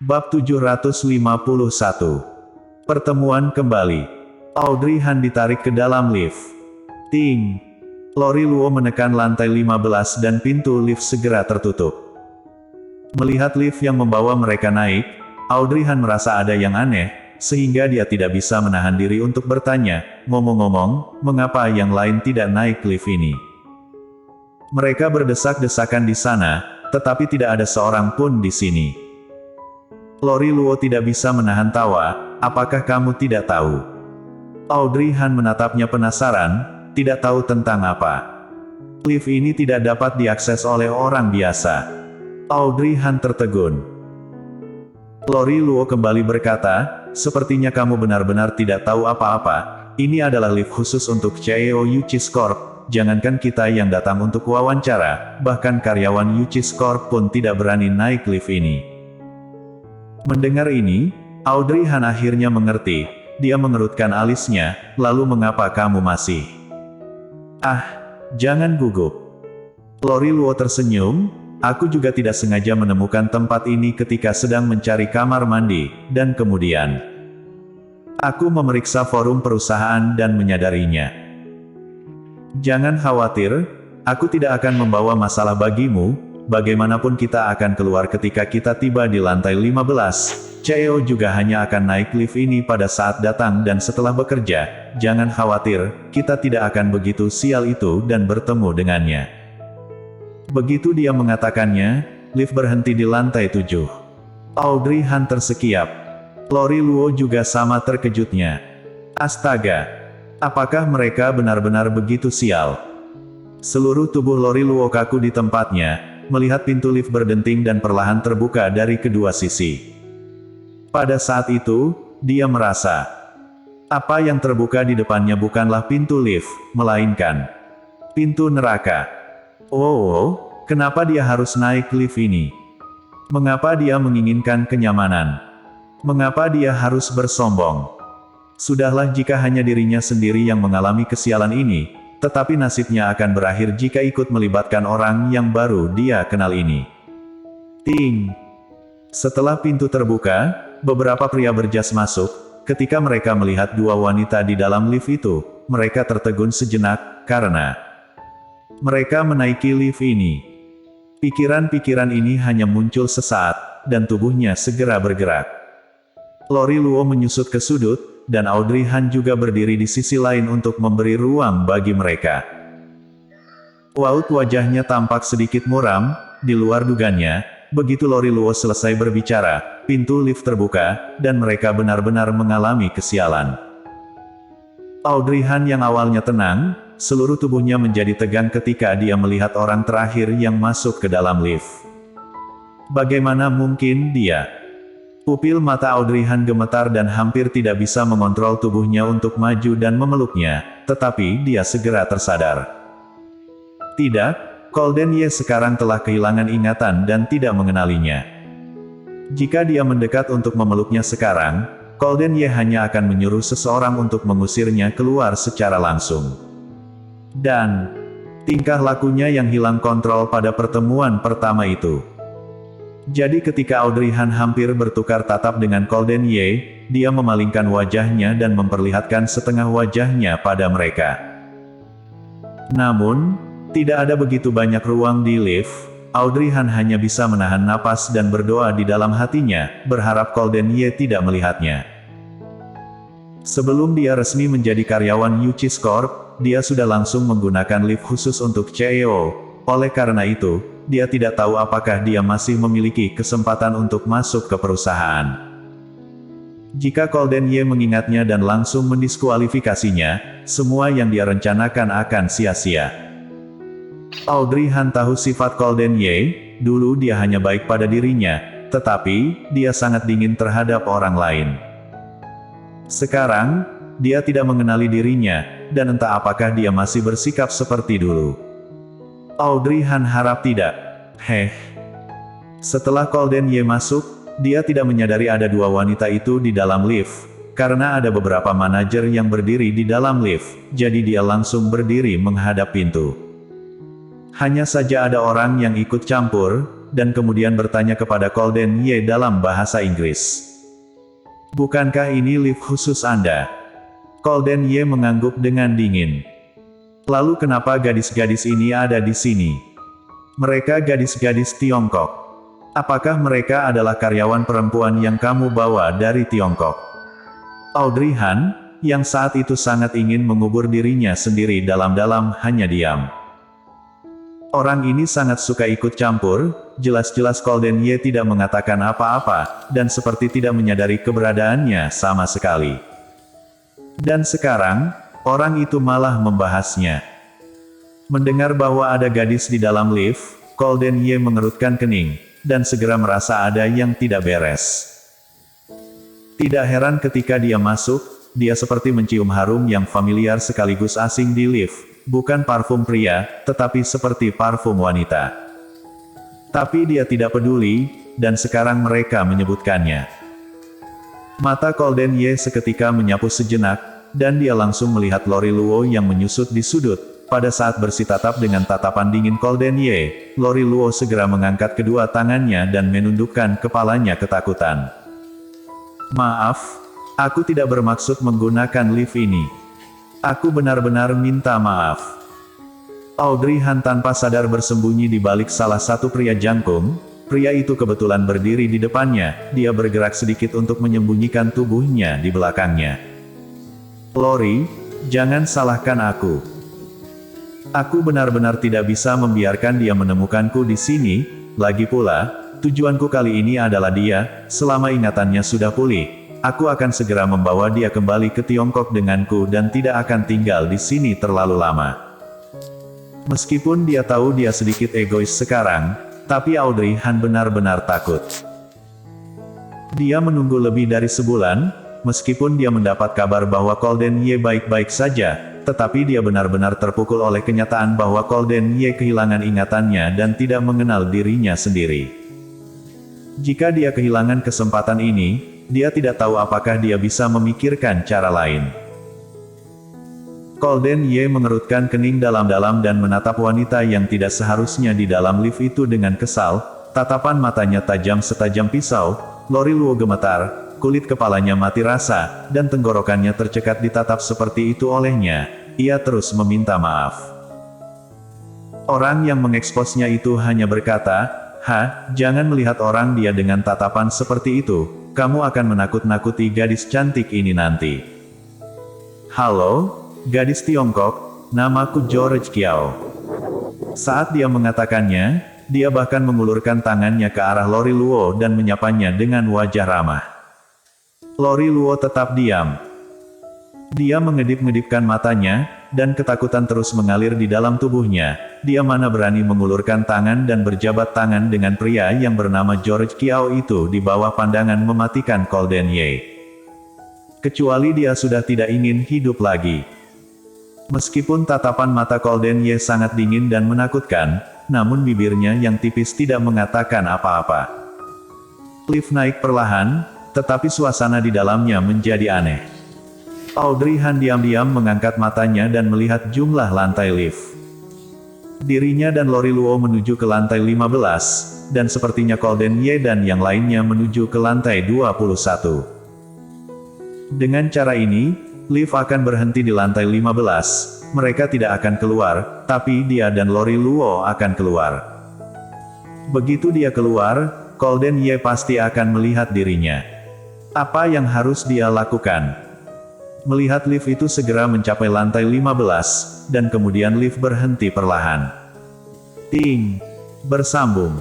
Bab 751. Pertemuan kembali. Audrey Han ditarik ke dalam lift. Ting. Lori Luo menekan lantai 15 dan pintu lift segera tertutup. Melihat lift yang membawa mereka naik, Audrey Han merasa ada yang aneh, sehingga dia tidak bisa menahan diri untuk bertanya, ngomong-ngomong, mengapa yang lain tidak naik lift ini? Mereka berdesak-desakan di sana, tetapi tidak ada seorang pun di sini. Lori Luo tidak bisa menahan tawa, apakah kamu tidak tahu? Audrey Han menatapnya penasaran, tidak tahu tentang apa. Lift ini tidak dapat diakses oleh orang biasa. Audrey Han tertegun. Lori Luo kembali berkata, sepertinya kamu benar-benar tidak tahu apa-apa, ini adalah lift khusus untuk CEO Yuchis Corp, jangankan kita yang datang untuk wawancara, bahkan karyawan Yuchis Corp pun tidak berani naik lift ini. Mendengar ini, Audrey Han akhirnya mengerti, dia mengerutkan alisnya, lalu mengapa kamu masih? Ah, jangan gugup. Lori Luo tersenyum, aku juga tidak sengaja menemukan tempat ini ketika sedang mencari kamar mandi, dan kemudian aku memeriksa forum perusahaan dan menyadarinya. Jangan khawatir, aku tidak akan membawa masalah bagimu, bagaimanapun kita akan keluar ketika kita tiba di lantai 15, CEO juga hanya akan naik lift ini pada saat datang dan setelah bekerja, jangan khawatir, kita tidak akan begitu sial itu dan bertemu dengannya. Begitu dia mengatakannya, lift berhenti di lantai 7. Audrey Han tersekiap. Lori Luo juga sama terkejutnya. Astaga! Apakah mereka benar-benar begitu sial? Seluruh tubuh Lori Luo kaku di tempatnya, melihat pintu lift berdenting dan perlahan terbuka dari kedua sisi. Pada saat itu, dia merasa, apa yang terbuka di depannya bukanlah pintu lift, melainkan pintu neraka. Oh, kenapa dia harus naik lift ini? Mengapa dia menginginkan kenyamanan? Mengapa dia harus bersombong? Sudahlah jika hanya dirinya sendiri yang mengalami kesialan ini, tetapi nasibnya akan berakhir jika ikut melibatkan orang yang baru dia kenal ini. Ting! Setelah pintu terbuka, beberapa pria berjas masuk. Ketika mereka melihat dua wanita di dalam lift itu, mereka tertegun sejenak, karena mereka menaiki lift ini. Pikiran-pikiran ini hanya muncul sesaat, dan tubuhnya segera bergerak. Lori Luo menyusut ke sudut, dan Audrey Han juga berdiri di sisi lain untuk memberi ruang bagi mereka. Raut wajahnya tampak sedikit muram, di luar dugaannya. Begitu Lori Luo selesai berbicara, pintu lift terbuka, dan mereka benar-benar mengalami kesialan. Audrey Han yang awalnya tenang, seluruh tubuhnya menjadi tegang ketika dia melihat orang terakhir yang masuk ke dalam lift. Bagaimana mungkin dia? Pupil mata Audrey Han gemetar dan hampir tidak bisa mengontrol tubuhnya untuk maju dan memeluknya, tetapi dia segera tersadar. Tidak. Golden Ye sekarang telah kehilangan ingatan dan tidak mengenalinya. Jika dia mendekat untuk memeluknya sekarang, Golden Ye hanya akan menyuruh seseorang untuk mengusirnya keluar secara langsung. Dan tingkah lakunya yang hilang kontrol pada pertemuan pertama itu. Jadi ketika Audrey Han hampir bertukar tatap dengan Golden Ye, dia memalingkan wajahnya dan memperlihatkan setengah wajahnya pada mereka. Namun, tidak ada begitu banyak ruang di lift. Audrey Han hanya bisa menahan napas dan berdoa di dalam hatinya, berharap Golden Ye tidak melihatnya. Sebelum dia resmi menjadi karyawan Yuchis Corp, dia sudah langsung menggunakan lift khusus untuk CEO. Oleh karena itu, dia tidak tahu apakah dia masih memiliki kesempatan untuk masuk ke perusahaan. Jika Golden Ye mengingatnya dan langsung mendiskualifikasinya, semua yang dia rencanakan akan sia-sia. Audrey Han tahu sifat Golden Ye, dulu dia hanya baik pada dirinya, tetapi, dia sangat dingin terhadap orang lain. Sekarang, dia tidak mengenali dirinya, dan entah apakah dia masih bersikap seperti dulu. Audrey Han harap tidak. Setelah Golden Ye masuk, dia tidak menyadari ada dua wanita itu di dalam lift, karena ada beberapa manajer yang berdiri di dalam lift, jadi dia langsung berdiri menghadap pintu. Hanya saja ada orang yang ikut campur, dan kemudian bertanya kepada Golden Ye dalam bahasa Inggris. Bukankah ini lift khusus Anda? Golden Ye mengangguk dengan dingin. Lalu kenapa gadis-gadis ini ada di sini? Mereka gadis-gadis Tiongkok. Apakah mereka adalah karyawan perempuan yang kamu bawa dari Tiongkok? Audrey Han, yang saat itu sangat ingin mengubur dirinya sendiri dalam-dalam, hanya diam. Orang ini sangat suka ikut campur, jelas-jelas Golden Ye tidak mengatakan apa-apa, dan seperti tidak menyadari keberadaannya sama sekali. Dan sekarang, orang itu malah membahasnya. Mendengar bahwa ada gadis di dalam lift, Golden Ye mengerutkan kening, dan segera merasa ada yang tidak beres. Tidak heran ketika dia masuk, dia seperti mencium harum yang familiar sekaligus asing di lift. Bukan parfum pria, tetapi seperti parfum wanita. Tapi dia tidak peduli, dan sekarang mereka menyebutkannya. Mata Golden Ye seketika menyapu sejenak, dan dia langsung melihat Lori Luo yang menyusut di sudut. Pada saat bersitatap dengan tatapan dingin Golden Ye, Lori Luo segera mengangkat kedua tangannya dan menundukkan kepalanya ketakutan. Maaf, aku tidak bermaksud menggunakan lift ini. Aku benar-benar minta maaf. Audrey Han tanpa sadar bersembunyi di balik salah satu pria jangkung. Pria itu kebetulan berdiri di depannya, dia bergerak sedikit untuk menyembunyikan tubuhnya di belakangnya. Lori, jangan salahkan aku. Aku benar-benar tidak bisa membiarkan dia menemukanku di sini, lagi pula, tujuanku kali ini adalah dia, selama ingatannya sudah pulih. Aku akan segera membawa dia kembali ke Tiongkok denganku dan tidak akan tinggal di sini terlalu lama. Meskipun dia tahu dia sedikit egois sekarang, tapi Audrey Han benar-benar takut. Dia menunggu lebih dari sebulan, meskipun dia mendapat kabar bahwa Golden Ye baik-baik saja, tetapi dia benar-benar terpukul oleh kenyataan bahwa Golden Ye kehilangan ingatannya dan tidak mengenal dirinya sendiri. Jika dia kehilangan kesempatan ini, dia tidak tahu apakah dia bisa memikirkan cara lain. Golden Ye mengerutkan kening dalam-dalam dan menatap wanita yang tidak seharusnya di dalam lift itu dengan kesal, tatapan matanya tajam setajam pisau. Lori Luo gemetar, kulit kepalanya mati rasa, dan tenggorokannya tercekat ditatap seperti itu olehnya. Ia terus meminta maaf. Orang yang mengeksposnya itu hanya berkata, jangan melihat orang dia dengan tatapan seperti itu. Kamu akan menakut-nakuti gadis cantik ini nanti. Halo, gadis Tiongkok, namaku George Kiao. Saat dia mengatakannya, dia bahkan mengulurkan tangannya ke arah Lori Luo dan menyapanya dengan wajah ramah. Lori Luo tetap diam. Dia mengedip-ngedipkan matanya, dan ketakutan terus mengalir di dalam tubuhnya. Dia mana berani mengulurkan tangan dan berjabat tangan dengan pria yang bernama George Kiao itu di bawah pandangan mematikan Golden Ye. Kecuali dia sudah tidak ingin hidup lagi. Meskipun tatapan mata Golden Ye sangat dingin dan menakutkan, namun bibirnya yang tipis tidak mengatakan apa-apa. Lift naik perlahan, tetapi suasana di dalamnya menjadi aneh. Audrey Han diam-diam mengangkat matanya dan melihat jumlah lantai lift. Dirinya dan Lori Luo menuju ke lantai 15, dan sepertinya Golden Ye dan yang lainnya menuju ke lantai 21. Dengan cara ini, lift akan berhenti di lantai 15, mereka tidak akan keluar, tapi dia dan Lori Luo akan keluar. Begitu dia keluar, Golden Ye pasti akan melihat dirinya. Apa yang harus dia lakukan? Melihat lift itu segera mencapai lantai 15, dan kemudian lift berhenti perlahan. Ting! Bersambung.